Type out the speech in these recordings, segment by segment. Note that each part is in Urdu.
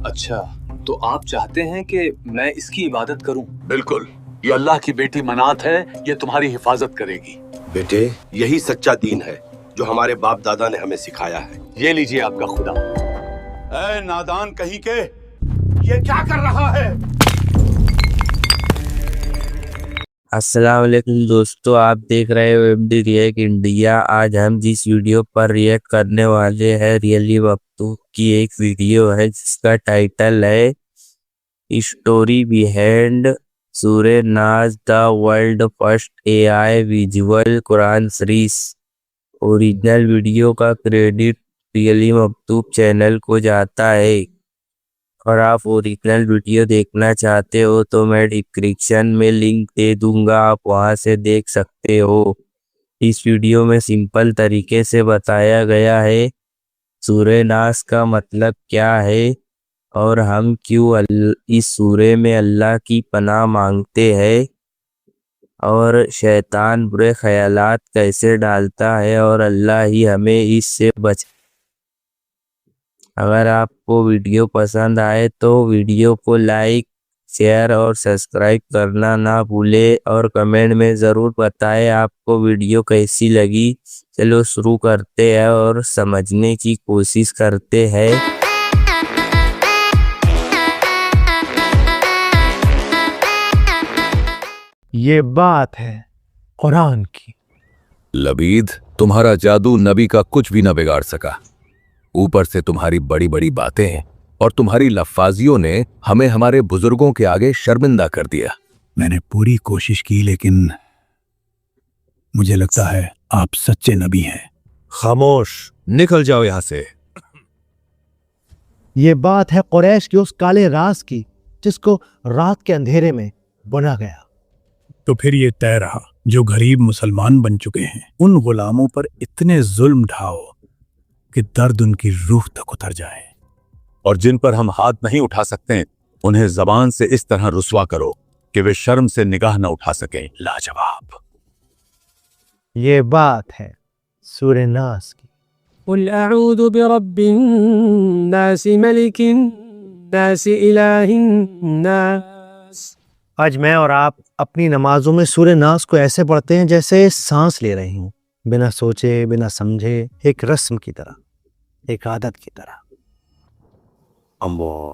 اچھا تو آپ چاہتے ہیں کہ میں اس کی عبادت کروں؟ بالکل، یہ اللہ کی بیٹی منات ہے، یہ تمہاری حفاظت کرے گی۔ بیٹے، یہی سچا دین ہے جو ہمارے باپ دادا نے ہمیں سکھایا ہے۔ یہ لیجئے آپ کا خدا۔ اے نادان کہیں کے، یہ کیا کر رہا ہے؟ السلام علیکم دوستو، آپ دیکھ رہے ہو ایم ڈی ریئیکٹ انڈیا۔ آج ہم جس ویڈیو پر ریئیکٹ کرنے والے ہیں ریئلی مکتوب کی ایک ویڈیو ہے جس کا ٹائٹل ہے اسٹوری بیہائنڈ سورہ ناس the world first a I visual Quran series. Original video کا کریڈٹ ریئلی مکتوب چینل کو جاتا ہے، اور آپ اوریجنل ویڈیو دیکھنا چاہتے ہو تو میں ڈسکرپشن میں لنک دے دوں گا، آپ وہاں سے دیکھ سکتے ہو۔ اس ویڈیو میں سمپل طریقے سے بتایا گیا ہے سورہ ناس کا مطلب کیا ہے، اور ہم کیوں اس سورہ میں اللہ کی پناہ مانگتے ہیں، اور شیطان برے خیالات کیسے ڈالتا ہے، اور اللہ ہی ہمیں اس سے بچا۔ اگر آپ کو ویڈیو پسند آئے تو ویڈیو کو لائک، شیئر اور سبسکرائب کرنا نہ بھولے، اور کمنٹ میں ضرور بتائیں آپ کو ویڈیو کیسی لگی۔ چلو شروع کرتے ہیں اور سمجھنے کی کوشش کرتے ہیں۔ یہ بات ہے قرآن کی۔ لبید، تمہارا جادو نبی کا کچھ بھی نہ بگاڑ سکا، اوپر سے تمہاری بڑی بڑی باتیں ہیں اور تمہاری لفاظیوں نے ہمیں ہمارے بزرگوں کے آگے شرمندہ کر دیا۔ میں نے پوری کوشش کی لیکن مجھے لگتا ہے آپ سچے نبی ہیں۔ خاموش، نکل جاؤ یہاں سے۔ یہ بات ہے قریش کے اس کالے راز کی جس کو رات کے اندھیرے میں بنا گیا۔ تو پھر یہ طے رہا، جو غریب مسلمان بن چکے ہیں ان غلاموں پر اتنے ظلم ڈھاؤ کہ درد ان کی روح تک اتر جائے، اور جن پر ہم ہاتھ نہیں اٹھا سکتے انہیں زبان سے اس طرح رسوا کرو کہ وہ شرم سے نگاہ نہ اٹھا سکیں۔ لاجواب۔ یہ بات ہے سورہ ناس کی۔ قل اعوذ برب الناس ملک الناس الہ الناس۔ آج میں اور آپ اپنی نمازوں میں سورہ ناس کو ایسے پڑھتے ہیں جیسے سانس لے رہے ہوں، بنا سوچے بنا سمجھے، ایک رسم کی طرح، ایک عادت کی طرح۔ اللہ،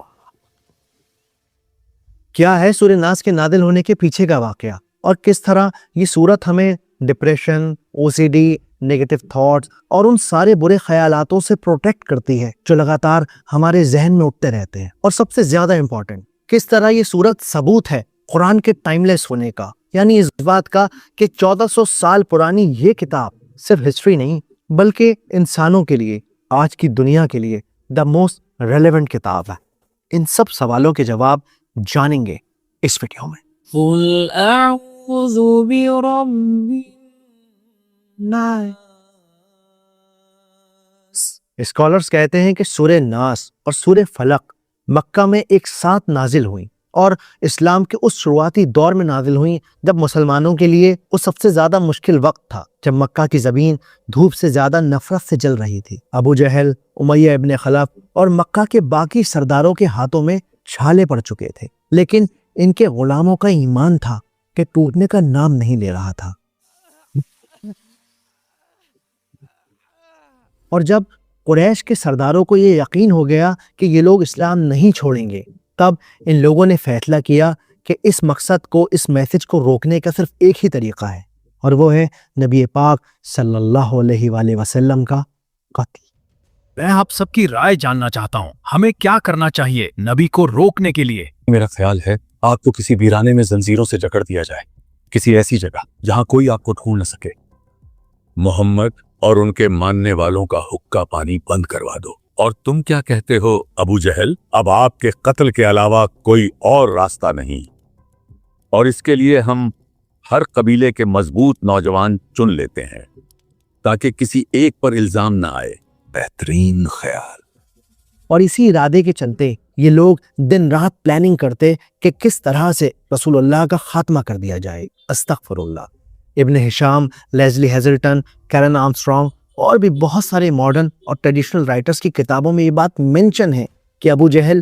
کیا ہے سورہ ناس کے نازل ہونے کے پیچھے کا واقعہ، اور کس طرح یہ سورت ہمیں ڈپریشن، او سی ڈی، نیگیٹو تھاٹس اور ان سارے برے خیالاتوں سے پروٹیکٹ کرتی ہے جو لگاتار ہمارے ذہن میں اٹھتے رہتے ہیں۔ اور سب سے زیادہ امپورٹنٹ، کس طرح یہ سورت ثبوت ہے قرآن کے ٹائم لیس ہونے کا، یعنی اس بات کا کہ 1400 سال پرانی یہ کتاب صرف ہسٹری نہیں بلکہ انسانوں کے لیے، آج کی دنیا کے لیے دا موسٹ ریلیونٹ کتاب ہے۔ ان سب سوالوں کے جواب جانیں گے اس ویڈیو میں۔ قل اعوذ برب الناس۔ اسکالرز کہتے ہیں کہ سورہ ناس اور سورہ فلق مکہ میں ایک ساتھ نازل ہوئیں، اور اسلام کے اس شروعاتی دور میں نازل ہوئیں جب مسلمانوں کے لیے وہ سب سے زیادہ مشکل وقت تھا، جب مکہ کی زمین دھوپ سے زیادہ نفرت سے جل رہی تھی۔ ابو جہل، امیہ ابن خلف اور مکہ کے باقی سرداروں کے ہاتھوں میں چھالے پڑ چکے تھے، لیکن ان کے غلاموں کا ایمان تھا کہ ٹوٹنے کا نام نہیں لے رہا تھا۔ اور جب قریش کے سرداروں کو یہ یقین ہو گیا کہ یہ لوگ اسلام نہیں چھوڑیں گے، تب ان لوگوں نے فیصلہ کیا کہ اس مقصد کو، اس میسج کو روکنے کا صرف ایک ہی طریقہ ہے، اور وہ ہے نبی پاک صلی اللہ علیہ وآلہ وسلم کا قتل۔ میں آپ سب کی رائے جاننا چاہتا ہوں، ہمیں کیا کرنا چاہیے نبی کو روکنے کے لیے؟ میرا خیال ہے آپ کو کسی ویرانے میں زنجیروں سے جکڑ دیا جائے، کسی ایسی جگہ جہاں کوئی آپ کو ڈھونڈ نہ سکے۔ محمد اور ان کے ماننے والوں کا حقہ پانی بند کروا دو۔ اور تم کیا کہتے ہو ابو جہل؟ اب آپ کے قتل کے علاوہ کوئی اور راستہ نہیں، اور اس کے لیے ہم ہر قبیلے کے مضبوط نوجوان چن لیتے ہیں تاکہ کسی ایک پر الزام نہ آئے۔ بہترین خیال۔ اور اسی ارادے کے چلتے یہ لوگ دن رات پلاننگ کرتے کہ کس طرح سے رسول اللہ کا خاتمہ کر دیا جائے۔ استغفر اللہ۔ ابن ہشام، لیزلی ہیزلٹن، کیرن آرمسٹرانگ اور بھی بہت سارے ماڈرن اور ٹریڈیشنل رائٹرز کی کتابوں میں یہ بات منشن ہے کہ ابو جہل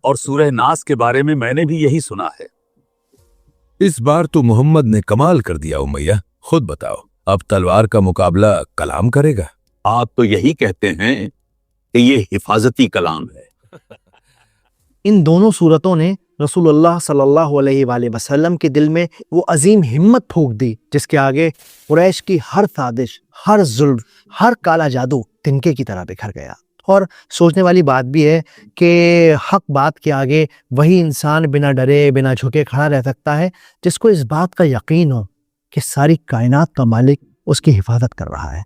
اور سورہ ناس کے بارے میں نے بھی یہی سنا ہے۔ اس بار تو محمد نے کمال کر دیا امیہ، خود بتاؤ اب تلوار کا مقابلہ کلام کرے گا؟ آپ تو یہی کہتے ہیں کہ یہ حفاظتی کلام ہے۔ ان دونوں صورتوں نے رسول اللہ صلی اللہ علیہ وآلہ وسلم کے دل میں وہ عظیم ہمت پھونک دی جس کے آگے قریش کی ہر سازش، ہر ظلم، ہر کالا جادو تنکے کی طرح بکھر گیا۔ اور سوچنے والی بات بھی ہے کہ حق بات کے آگے وہی انسان بنا ڈرے بنا جھکے کھڑا رہ سکتا ہے جس کو اس بات کا یقین ہو کہ ساری کائنات کا مالک اس کی حفاظت کر رہا ہے۔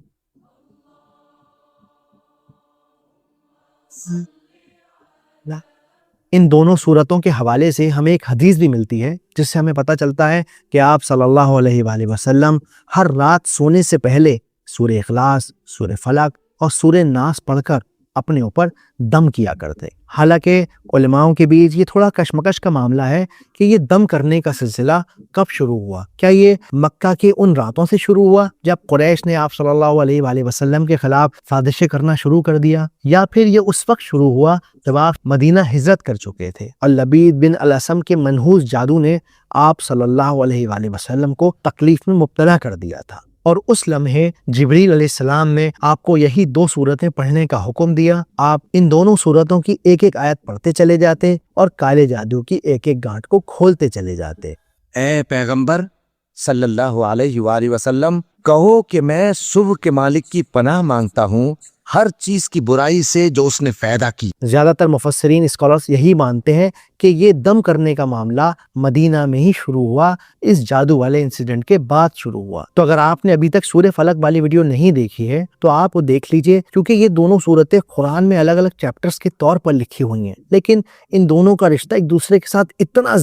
ان دونوں صورتوں کے حوالے سے ہمیں ایک حدیث بھی ملتی ہے جس سے ہمیں پتہ چلتا ہے کہ آپ صلی اللہ علیہ وآلہ وسلم ہر رات سونے سے پہلے سورہ اخلاص، سورہ فلق اور سورہ ناس پڑھ کر اپنے اوپر دم کیا کرتے۔ حالانکہ علماؤں کے بیچ یہ تھوڑا کشمکش کا معاملہ ہے کہ یہ دم کرنے کا سلسلہ کب شروع ہوا۔ کیا یہ مکہ کے ان راتوں سے شروع ہوا جب قریش نے آپ صلی اللہ علیہ وآلہ وسلم کے خلاف سازشیں کرنا شروع کر دیا، یا پھر یہ اس وقت شروع ہوا جب آپ مدینہ ہجرت کر چکے تھے اور لبید بن الاسم کے منحوس جادو نے آپ صلی اللہ علیہ وآلہ وسلم کو تکلیف میں مبتلا کر دیا تھا اور اس لمحے جبریل علیہ السلام نے آپ کو یہی دو صورتیں پڑھنے کا حکم دیا؟ آپ ان دونوں صورتوں کی ایک ایک آیت پڑھتے چلے جاتے اور کالے جادو کی ایک ایک گانٹ کو کھولتے چلے جاتے۔ اے پیغمبر صلی اللہ علیہ وآلہ وسلم، کہو کہ میں صبح کے مالک کی پناہ مانگتا ہوں ہر چیز کی برائی سے جو اس نے پیدا کی۔ زیادہ تر مفسرین اسکالرز یہی مانتے ہیں کہ یہ دم کرنے کا معاملہ مدینہ میں ہی شروع ہوا، اس جادو والے انسیڈنٹ کے بعد شروع ہوا۔ تو اگر آپ نے ابھی تک سورہ فلق والی ویڈیو نہیں دیکھی ہے تو آپ وہ دیکھ لیجئے، کیونکہ یہ دونوں صورتیں قرآن میں الگ الگ چیپٹرز کے طور پر لکھی ہوئی ہیں، لیکن ان دونوں کا رشتہ ایک دوسرے کے ساتھ اتنا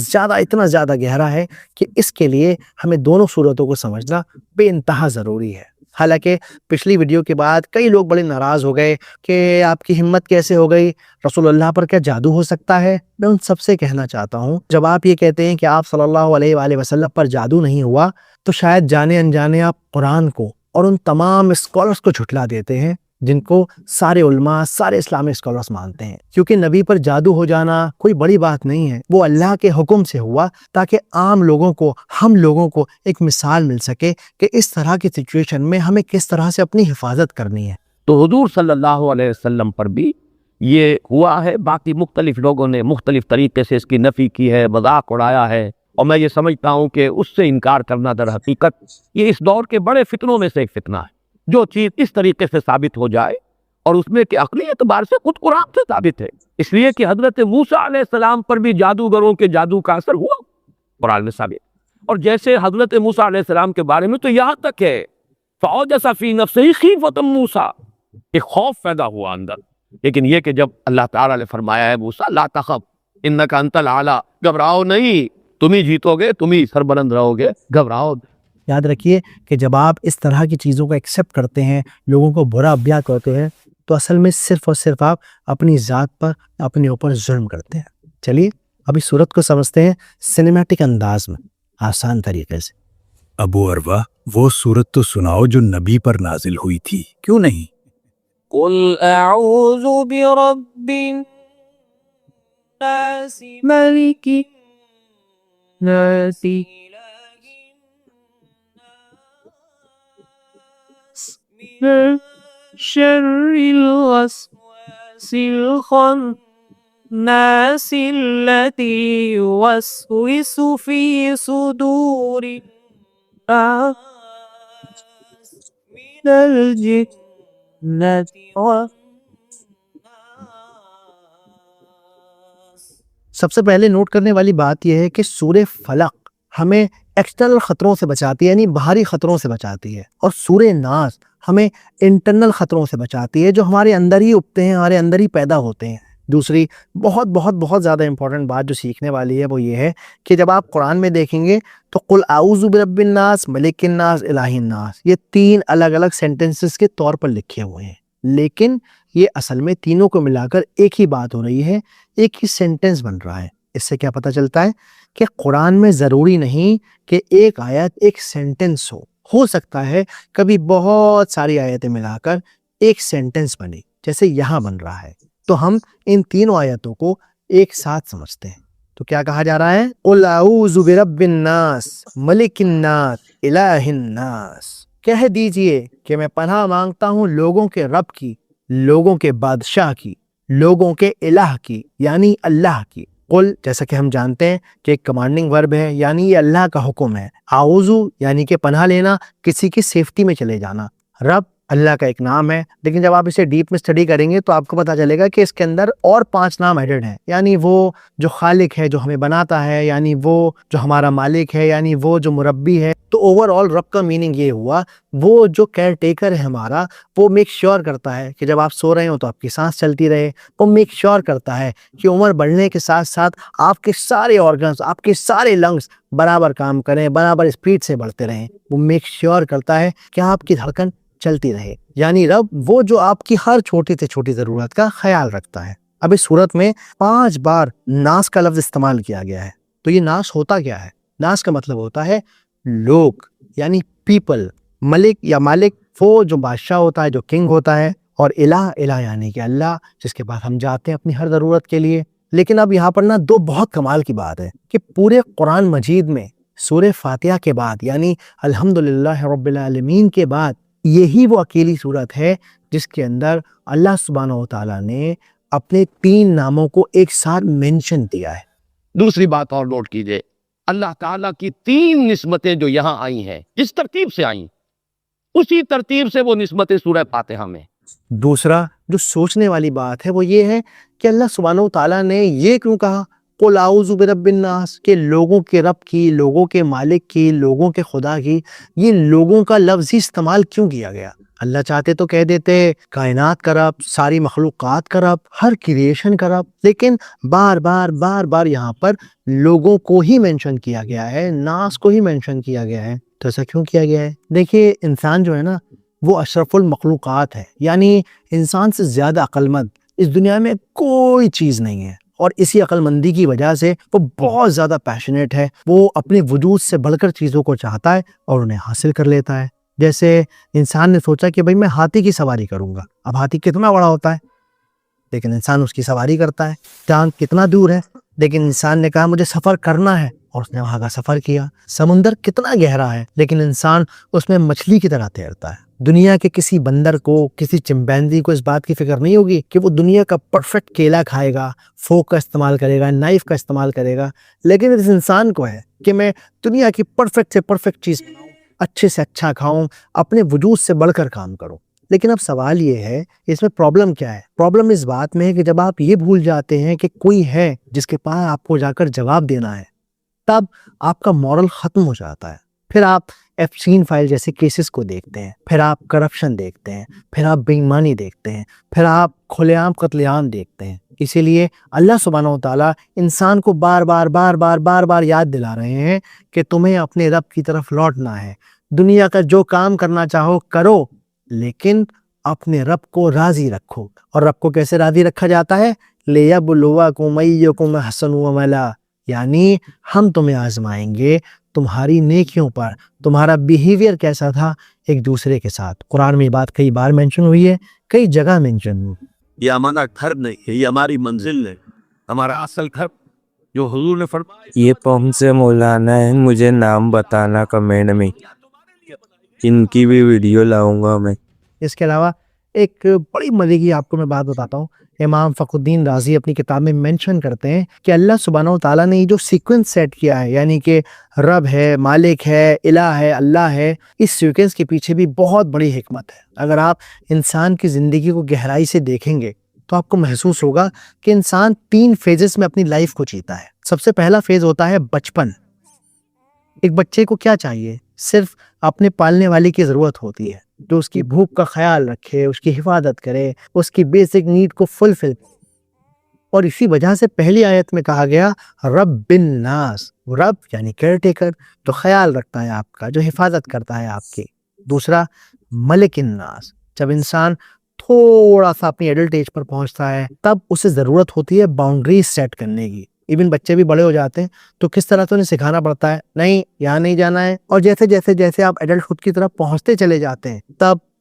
زیادہ گہرا ہے کہ اس کے لیے ہمیں دونوں صورتوں کو سمجھنا بے انتہا ضروری ہے۔ حالانکہ پچھلی ویڈیو کے بعد کئی لوگ بڑے ناراض ہو گئے کہ آپ کی ہمت کیسے ہو گئی، رسول اللہ پر کیا جادو ہو سکتا ہے؟ میں ان سب سے کہنا چاہتا ہوں، جب آپ یہ کہتے ہیں کہ آپ صلی اللہ علیہ وآلہ وسلم پر جادو نہیں ہوا تو شاید جانے انجانے آپ قرآن کو اور ان تمام اسکالرز کو جھٹلا دیتے ہیں جن کو سارے علماء، سارے اسلامی اسکالرز مانتے ہیں، کیونکہ نبی پر جادو ہو جانا کوئی بڑی بات نہیں ہے، وہ اللہ کے حکم سے ہوا تاکہ عام لوگوں کو، ہم لوگوں کو ایک مثال مل سکے کہ اس طرح کی سچویشن میں ہمیں کس طرح سے اپنی حفاظت کرنی ہے۔ تو حضور صلی اللہ علیہ وسلم پر بھی یہ ہوا ہے، باقی مختلف لوگوں نے مختلف طریقے سے اس کی نفی کی ہے، مذاق اڑایا ہے، اور میں یہ سمجھتا ہوں کہ اس سے انکار کرنا در حقیقت یہ اس دور کے بڑے فتنوں میں سے ایک فتنہ ہے۔ جو چیز اس طریقے سے ثابت ہو جائے اور اس میں کہ عقلی اعتبار سے خود قرآن سے ثابت ہے، اس لیے کہ حضرت موسیٰ علیہ السلام پر بھی جادوگروں کے جادو کا اثر ہوا، قرآن میں ثابت۔ اور جیسے حضرت موسیٰ علیہ السلام کے بارے میں تو یہاں تک ہے فَأَوْجَسَ فِي نَفْسِهِ خِیفَةً موسیٰ، ایک خوف پیدا ہوا اندر، لیکن یہ کہ جب اللہ تعالیٰ نے فرمایا ہے موسیٰ لا تخف انک انت الاعلیٰ، گھبراؤ نہیں، تم ہی جیتو گے، تم ہی سربلند رہو گے، گھبراؤ۔ یاد رکھیے کہ جب آپ اس طرح کی چیزوں کو ایکسیپٹ کرتے ہیں، لوگوں کو برا بیان کرتے ہیں، تو اصل میں صرف اور صرف آپ اپنی ذات پر، اپنے اوپر ظلم کرتے ہیں۔ چلیے ابھی صورت کو سمجھتے ہیں سینیمیٹک انداز میں، آسان طریقے سے۔ ابو عروہ، وہ صورت تو سناؤ جو نبی پر نازل ہوئی تھی، کیوں نہیں؟ قل اعوذ برب الناس ملک الناس من شر الوسواس الخناس الذي يوسوس في صدور الناس من الجنة والناس۔ سب سے پہلے نوٹ کرنے والی بات یہ ہے کہ سورہ فلق ہمیں ایکسٹرنل خطروں سے بچاتی ہے، یعنی باہری خطروں سے بچاتی ہے، اور سورہ ناس ہمیں انٹرنل خطروں سے بچاتی ہے جو ہمارے اندر ہی اگتے ہیں، ہمارے اندر ہی پیدا ہوتے ہیں۔ دوسری بہت زیادہ امپورٹنٹ بات جو سیکھنے والی ہے وہ یہ ہے کہ جب آپ قرآن میں دیکھیں گے تو قل اعوذ برب الناس، ملک الناس، الہ الناس، یہ تین الگ الگ سینٹنسز کے طور پر لکھے ہوئے ہیں، لیکن یہ اصل میں تینوں کو ملا کر ایک ہی بات ہو رہی ہے، ایک ہی سینٹنس بن رہا ہے۔ اس سے کیا پتہ چلتا ہے کہ قرآن میں ضروری نہیں کہ ایک آیت ایک سینٹنس ہو سکتا ہے کبھی بہت ساری آیتیں ملا کر ایک سینٹنس بنے، جیسے یہاں بن رہا ہے۔ تو ہم ان تینوں آیتوں کو ایک ساتھ سمجھتے ہیں. تو کیا کہا جا رہا ہے؟ قُلْ أَعُوذُ بِرَبِّ النَّاسِ مَلِكِ النَّاسِ إِلَٰهِ النَّاسِ. کہہ دیجئے کہ میں پناہ مانگتا ہوں لوگوں کے رب کی، لوگوں کے بادشاہ کی، لوگوں کے الہ کی یعنی اللہ کی. قل جیسا کہ ہم جانتے ہیں کہ ایک کمانڈنگ ورب ہے، یعنی یہ اللہ کا حکم ہے. اعوذ یعنی کہ پناہ لینا، کسی کی سیفٹی میں چلے جانا. رب اللہ کا ایک نام ہے، لیکن جب آپ اسے ڈیپ میں اسٹڈی کریں گے تو آپ کو پتا چلے گا کہ اس کے اندر اور 5 نام ایڈڈ ہیں. یعنی وہ جو خالق ہے، جو ہمیں بناتا ہے، یعنی وہ جو ہمارا مالک ہے، یعنی وہ جو مربی ہے. تو اوور آل رب کا میننگ یہ ہوا وہ جو کیئر ٹیکر ہے ہمارا، وہ میک شیور کرتا ہے کہ جب آپ سو رہے ہو تو آپ کی سانس چلتی رہے. وہ میک شیور کرتا ہے کہ عمر بڑھنے کے ساتھ ساتھ آپ کے سارے آرگنز، آپ کے سارے لنگس برابر کام کریں، برابر اسپیڈ سے بڑھتے رہیں. وہ میک شیور کرتا ہے کہ آپ کی دھڑکن چلتی رہے. یعنی رب وہ جو آپ کی ہر چھوٹی سے چھوٹی ضرورت کا خیال رکھتا ہے. اب اس صورت میں 5 بار ناس کا لفظ استعمال کیا گیا ہے. تو یہ ناس ہوتا کیا ہے؟ ناس کا مطلب ہوتا ہے لوگ، یعنی پیپل. ملک یا مالک وہ جو بادشاہ ہوتا ہے، جو کنگ ہوتا ہے. اور الہ یعنی کہ اللہ، جس کے پاس ہم جاتے ہیں اپنی ہر ضرورت کے لیے. لیکن اب یہاں پر دو بہت کمال کی بات ہے کہ پورے قرآن مجید میں سورہ فاتحہ کے بعد یعنی الحمدللہ رب العالمین کے بعد یہی وہ اکیلی صورت ہے جس کے اندر اللہ سبحانہ و تعالیٰ نے اپنے 3 ناموں کو ایک ساتھ مینشن کیا ہے. دوسری بات اور نوٹ کیجئے، اللہ تعالیٰ کی 3 نسبتیں جو یہاں آئی ہیں، جس ترتیب سے آئیں اسی ترتیب سے وہ نسبتیں سورہ فاتحہ میں. دوسرا جو سوچنے والی بات ہے وہ یہ ہے کہ اللہ سبحانہ و تعالیٰ نے یہ کیوں کہا قُلْ أَعُوذُ بِرَبِّ النَّاسِ، کہ لوگوں کے رب کی، لوگوں کے مالک کی، لوگوں کے خدا کی. یہ لوگوں کا لفظ ہی استعمال کیوں کیا گیا؟ اللہ چاہتے تو کہہ دیتے کائنات کا رب، ساری مخلوقات کا رب، ہر کریشن کا رب. لیکن بار بار یہاں پر لوگوں کو ہی مینشن کیا گیا ہے، ناس کو ہی مینشن کیا گیا ہے. تو ایسا کیوں کیا گیا ہے؟ دیکھیے انسان جو ہے نا وہ اشرف المخلوقات ہے، یعنی انسان سے زیادہ عقل مند اس دنیا میں کوئی چیز نہیں ہے. اور اسی عقل مندی کی وجہ سے وہ بہت زیادہ پیشنیٹ ہے. وہ اپنے وجود سے بڑھ کر چیزوں کو چاہتا ہے اور انہیں حاصل کر لیتا ہے. جیسے انسان نے سوچا کہ بھئی میں ہاتھی کی سواری کروں گا. اب ہاتھی کتنا بڑا ہوتا ہے لیکن انسان اس کی سواری کرتا ہے. چاند کتنا دور ہے لیکن انسان نے کہا مجھے سفر کرنا ہے اور اس نے وہاں کا سفر کیا. سمندر کتنا گہرا ہے لیکن انسان اس میں مچھلی کی طرح تیرتا ہے. دنیا کے کسی بندر کو، کسی چمپینزی کو اس بات کی فکر نہیں ہوگی کہ وہ دنیا کا پرفیکٹ کیلا کھائے گا، فوک کا استعمال کرے گا، نائف کا استعمال کرے گا. لیکن اس انسان کو ہے کہ میں دنیا کی پرفیکٹ سے پرفیکٹ چیز کھاؤں، اچھے سے اچھا کھاؤں، اپنے وجود سے بڑھ کر کام کروں. لیکن اب سوال یہ ہے اس میں پرابلم کیا ہے؟ پرابلم اس بات میں ہے کہ جب آپ یہ بھول جاتے ہیں کہ کوئی ہے جس کے پاس آپ کو جا کر جواب دینا ہے، تب آپ کا مورل ختم ہو جاتا ہے. پھر آپ ایپسٹین فائل جیسے کیسز کو دیکھتے ہیں، پھر آپ کرپشن دیکھتے ہیں، پھر آپ بے ایمانی دیکھتے ہیں، پھر آپ کھلے عام قتل عام دیکھتے ہیں. اسی لیے اللہ سبحانہ و تعالیٰ انسان کو بار بار یاد دلا رہے ہیں کہ تمہیں اپنے رب کی طرف لوٹنا ہے. دنیا کا جو کام کرنا چاہو کرو، لیکن اپنے رب کو راضی رکھو. اور رب کو کیسے راضی رکھا جاتا ہے؟ لِيَبْلُوَكُمْ أَيُّكُمْ أَحْسَنُ عَمَلًا، یعنی ہم تمہیں آزمائیں گے تمہاری نیکیوں پر، تمہارا بیہیویئر کیسا تھا ایک دوسرے کے ساتھ. قرآن میں یہ بات کئی بار مینشن ہوئی ہے، کئی جگہ مینشن ہوئی. یہ ہمارا گھر نہیں ہے، یہ ہماری منزل ہے، ہمارا اصل گھر جو حضور نے فرمایا. یہ پہم سے مولانا ہے، مجھے نام بتانا کمنٹ میں، ان کی بھی ویڈیو لاؤں گا میں. اس کے علاوہ ایک بڑی مزے کی آپ کو میں بات بتاتا ہوں. امام فخر الدین رازی اپنی کتاب میں مینشن کرتے ہیں کہ اللہ سبحانہ و تعالیٰ نے یہ جو سیکوینس سیٹ کیا ہے، یعنی کہ رب ہے، مالک ہے، الہ ہے، اللہ ہے، اس سیکوینس کے پیچھے بھی بہت بڑی حکمت ہے. اگر آپ انسان کی زندگی کو گہرائی سے دیکھیں گے تو آپ کو محسوس ہوگا کہ انسان 3 فیزز میں اپنی لائف کو جیتا ہے. سب سے پہلا فیز ہوتا ہے بچپن. ایک بچے کو کیا چاہیے؟ صرف اپنے پالنے والے کی ضرورت ہوتی ہے جو اس کی بھوک کا خیال رکھے، اس کی حفاظت کرے، اس کی بیسک نیڈ کو فلفل کرے. اور اسی وجہ سے پہلی آیت میں کہا گیا رب الناس، رب یعنی کیئر ٹیکر، جو خیال رکھتا ہے آپ کا، جو حفاظت کرتا ہے آپ کی. دوسرا ملک الناس، جب انسان تھوڑا سا اپنی ایڈلٹ ایج پر پہنچتا ہے تب اسے ضرورت ہوتی ہے باؤنڈریز سیٹ کرنے کی. ایون بچے بھی بڑے ہو جاتے ہیں تو کس طرح تو انہیں سکھانا پڑتا ہے نہیں یہاں نہیں جانا ہے. اور جیسے جیسے آپ ایڈلٹ خود کی طرف پہنچتے چلے جاتے ہیں تب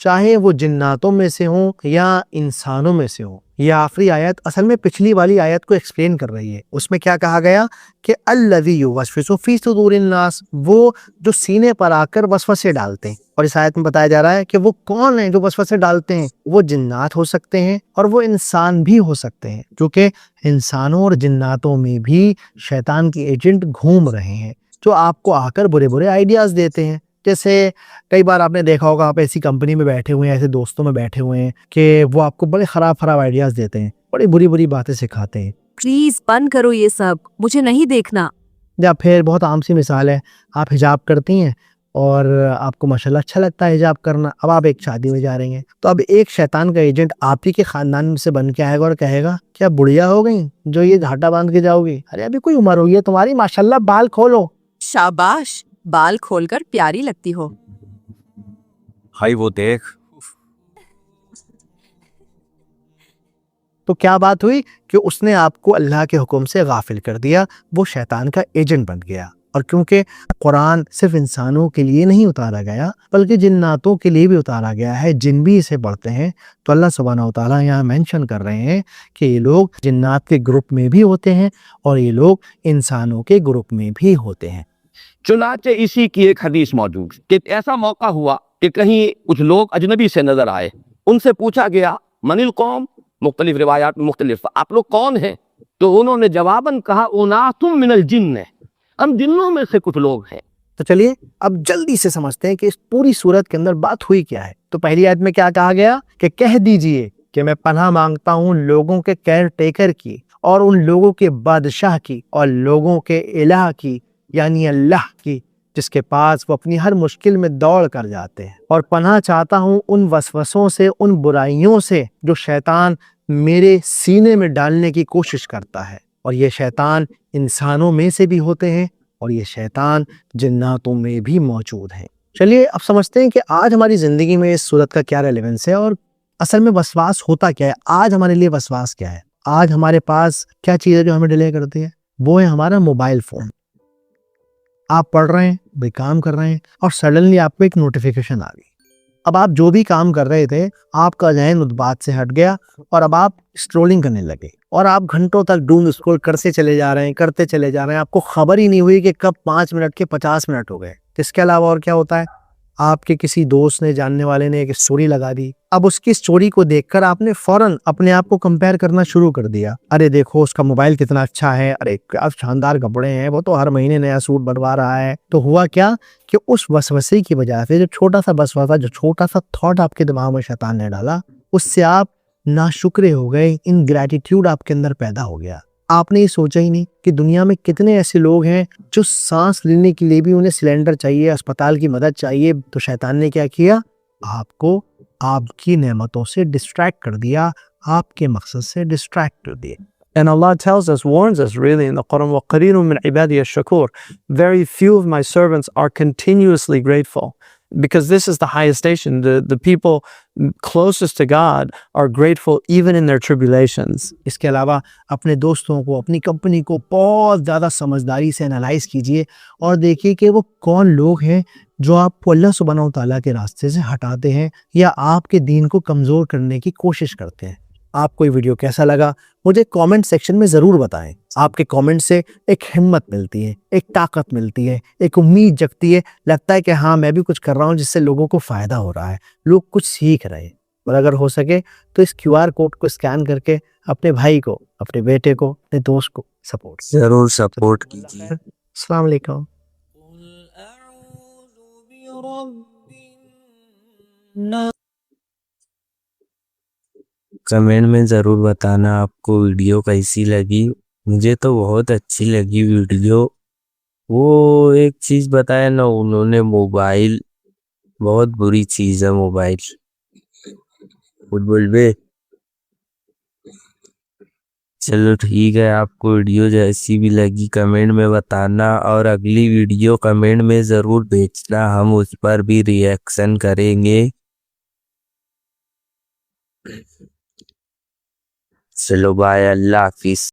چاہے وہ جناتوں میں سے ہوں یا انسانوں میں سے ہوں۔ یہ آخری آیت اصل میں پچھلی والی آیت کو ایکسپلین کر رہی ہے۔ اس میں کیا کہا گیا کہ الذی یوسوس فی صدور الناس، وہ جو سینے پر آ کر وسوسے ڈالتے ہیں۔ اور اس آیت میں بتایا جا رہا ہے کہ وہ کون ہیں جو وسوسے ڈالتے ہیں؟ وہ جنات ہو سکتے ہیں اور وہ انسان بھی ہو سکتے ہیں، کیونکہ انسانوں اور جناتوں میں بھی شیطان کے ایجنٹ گھوم رہے ہیں جو آپ کو آ کر برے برے آئیڈیاز دیتے ہیں۔ جیسے کئی بار آپ نے دیکھا ہوگا، آپ ایسی کمپنی میں بیٹھے ہوئے ہیں، ایسے دوستوں میں بیٹھے ہوئے ہیں کہ وہ آپ کو بڑے خراب آئیڈیاز دیتے ہیں، بڑی بری بری باتیں سکھاتے ہیں۔ پلیز بند کرو یہ سب، مجھے نہیں دیکھنا۔ یا پھر بہت عام سی مثال ہے، آپ حجاب کرتی ہیں اور آپ کو ماشاءاللہ اچھا لگتا ہے حجاب کرنا، اب آپ ایک شادی میں جا رہی ہیں تو اب ایک شیطان کا ایجنٹ آپ ہی کے خاندان میں سے بن کے آئے گا اور کہے گا کیا بڑھیا ہو گئی جو یہ گھاٹا باندھ کے جاؤ گی؟ ارے ابھی کوئی عمر ہوئی ہے تمہاری، ماشاءاللہ بال کھولو۔ شاباش، بال کھول کر پیاری لگتی ہو۔ بھائی وہ دیکھ، تو کیا بات ہوئی کہ اس نے آپ کو اللہ کے حکم سے غافل کر دیا، وہ شیطان کا ایجنٹ بن گیا۔ اور کیونکہ قرآن صرف انسانوں کے لیے نہیں اتارا گیا بلکہ جناتوں کے لیے بھی اتارا گیا ہے، جن بھی اسے پڑھتے ہیں، تو اللہ سبحانہ و تعالیٰ یہاں مینشن کر رہے ہیں کہ یہ لوگ جنات کے گروپ میں بھی ہوتے ہیں اور یہ لوگ انسانوں کے گروپ میں بھی ہوتے ہیں۔ چنانچہ اسی کی ایک حدیث موجود کہ ایسا موقع ہوا کہ کہیں کچھ لوگ اجنبی سے نظر آئے، ان سے پوچھا گیا من القوم، مختلف روایات میں مختلف، آپ لوگ کون ہیں؟ تو انہوں نے جواباً کہا اناس من الجن، ہم جنوں میں سے کچھ لوگ ہیں۔ تو چلیے اب جلدی سے سمجھتے ہیں کہ اس پوری صورت کے اندر بات ہوئی کیا ہے۔ تو پہلی آیت میں کیا کہا گیا کہ کہہ دیجئے کہ میں پناہ مانگتا ہوں لوگوں کے کیئر ٹیکر کی اور ان لوگوں کے بادشاہ کی اور لوگوں کے الہ کی، یعنی اللہ کی، جس کے پاس وہ اپنی ہر مشکل میں دوڑ کر جاتے ہیں، اور پناہ چاہتا ہوں ان وسوسوں سے، ان برائیوں سے جو شیطان میرے سینے میں ڈالنے کی کوشش کرتا ہے۔ اور یہ شیطان انسانوں میں سے بھی ہوتے ہیں اور یہ شیطان جناتوں میں بھی موجود ہیں۔ چلیے اب سمجھتے ہیں کہ آج ہماری زندگی میں اس صورت کا کیا ریلیونس ہے اور اصل میں وسواس ہوتا کیا ہے۔ آج ہمارے لیے وسواس کیا ہے؟ آج ہمارے پاس کیا چیز ہے جو ہمیں ڈیلے کرتی ہے؟ وہ ہے ہمارا موبائل فون۔ آپ پڑھ رہے ہیں، بھائی کام کر رہے ہیں، اور سڈنلی آپ کو ایک نوٹیفیکیشن آ گئی۔ اب آپ جو بھی کام کر رہے تھے، آپ کا ذہن اس بات سے ہٹ گیا اور اب آپ اسکرولنگ کرنے لگے اور آپ گھنٹوں تک ڈوم اسکرول کرتے چلے جا رہے ہیں، آپ کو خبر ہی نہیں ہوئی کہ کب 5 منٹ کے 50 منٹ ہو گئے۔ اس کے علاوہ اور کیا ہوتا ہے؟ آپ کے کسی دوست نے، جاننے والے نے ایک سٹوری لگا دی، اب اس کی سٹوری کو دیکھ کر آپ نے فوراً اپنے آپ کو کمپیئر کرنا شروع کر دیا۔ ارے دیکھو اس کا موبائل کتنا اچھا ہے، ارے کیا شاندار کپڑے ہیں، وہ تو ہر مہینے نیا سوٹ بنوا رہا ہے۔ تو ہوا کیا کہ اس وسوسے کی وجہ سے، جو چھوٹا سا وسوسہ، جو چھوٹا سا تھاٹ آپ کے دماغ میں شیطان نے ڈالا، اس سے آپ ناشکرے ہو گئے، انگریٹیٹیوڈ آپ کے اندر پیدا ہو گیا۔ آپ نے یہ سوچا ہی نہیں کہ دنیا میں کتنے ایسے لوگ ہیں جو سانس لینے کے لیے بھی انہیں سلنڈر چاہیے، اسپتال کی مدد چاہیے۔ تو شیطان نے کیا کیا؟ آپ کو آپ کی نعمتوں سے ڈسٹریکٹ کر دیا، آپ کے مقصد سے ڈسٹریکٹ کر دیا۔ And Allah tells us, warns us really in the Quran, وَقَلِيلٌ مِّنْ عِبَادِيَ الشَّكُورُ. Very few of my servants are continuously grateful. Because this is the highest station. The people closest to God are grateful even in their tribulations. اس کے علاوہ اپنے دوستوں کو، اپنی کمپنی کو بہت زیادہ سمجھداری سے انالائز کیجئے اور دیکھیے کہ وہ کون لوگ ہیں جو آپ کو اللہ سبحانہ و تعالیٰ کے راستے سے ہٹاتے ہیں یا آپ کے دین کو کمزور کرنے کی کوشش کرتے ہیں۔ آپ کو یہ ویڈیو کیسا لگا مجھے کامنٹ سیکشن میں ضرور بتائیں۔ آپ کے کامنٹ سے ایک ہمت ملتی ہے، ایک طاقت ملتی ہے، ایک امید جگتی ہے، لگتا ہے کہ ہاں میں بھی کچھ کر رہا ہوں جس سے لوگوں کو فائدہ ہو رہا ہے، لوگ کچھ سیکھ رہے ہیں۔ اور اگر ہو سکے تو اس QR کوڈ کو اسکین کر کے اپنے بھائی کو، اپنے بیٹے کو، اپنے دوست کو ضرور سپورٹ کیجیے۔ السلام علیکم۔ کمنٹ میں ضرور بتانا آپ کو ویڈیو کیسی لگی۔ مجھے تو بہت اچھی لگی ویڈیو۔ وہ ایک چیز بتایا نا انہوں نے، موبائل بہت بری چیز ہے موبائل۔ بول بے چلو ٹھیک ہے، آپ کو ویڈیو جیسی بھی لگی کمنٹ میں بتانا، اور اگلی ویڈیو کمنٹ میں ضرور بھیجنا، ہم اس پر بھی ری ایکشن کریں گے۔ چلو بائے، اللہ حافظ۔